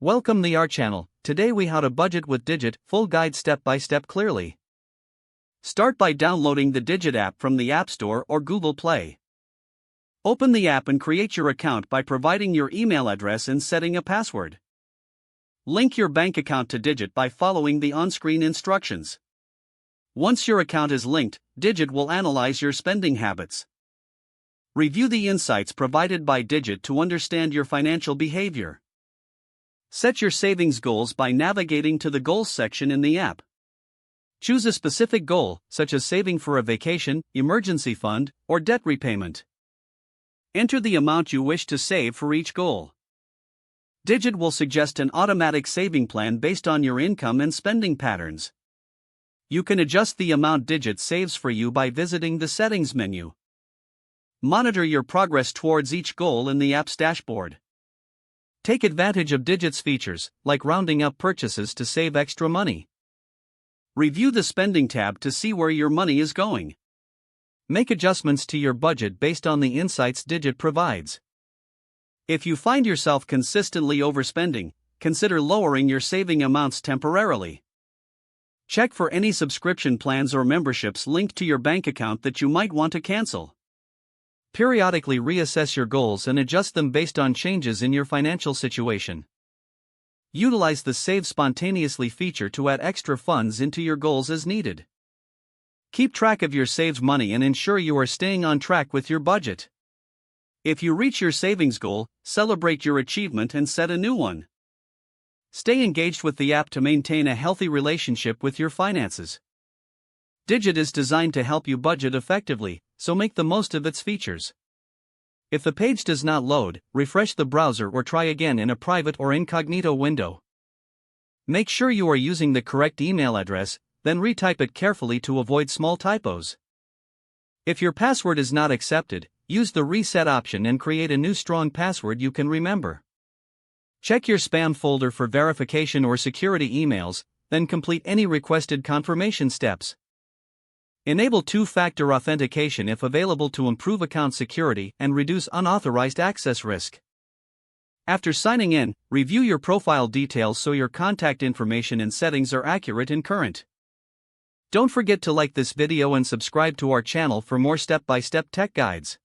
Welcome to our channel. Today we how to budget with Digit, full guide step by step clearly. Start by downloading the Digit app from the App Store or Google Play. Open the app and create your account by providing your email address and setting a password. Link your bank account to Digit by following the on-screen instructions. Once your account is linked, Digit will analyze your spending habits. Review the insights provided by Digit to understand your financial behavior. Set your savings goals by navigating to the Goals section in the app. Choose a specific goal, such as saving for a vacation, emergency fund, or debt repayment. Enter the amount you wish to save for each goal. Digit will suggest an automatic saving plan based on your income and spending patterns. You can adjust the amount Digit saves for you by visiting the Settings menu. Monitor your progress towards each goal in the app's dashboard. Take advantage of Digit's features, like rounding up purchases to save extra money. Review the Spending tab to see where your money is going. Make adjustments to your budget based on the insights Digit provides. If you find yourself consistently overspending, consider lowering your saving amounts temporarily. Check for any subscription plans or memberships linked to your bank account that you might want to cancel. Periodically reassess your goals and adjust them based on changes in your financial situation. Utilize the Save Spontaneously feature to add extra funds into your goals as needed. Keep track of your saved money and ensure you are staying on track with your budget. If you reach your savings goal, celebrate your achievement and set a new one. Stay engaged with the app to maintain a healthy relationship with your finances. Digit is designed to help you budget effectively, so make the most of its features. If the page does not load, refresh the browser or try again in a private or incognito window. Make sure you are using the correct email address, then retype it carefully to avoid small typos. If your password is not accepted, use the reset option and create a new strong password you can remember. Check your spam folder for verification or security emails, then complete any requested confirmation steps. Enable two-factor authentication if available to improve account security and reduce unauthorized access risk. After signing in, review your profile details so your contact information and settings are accurate and current. Don't forget to like this video and subscribe to our channel for more step-by-step tech guides.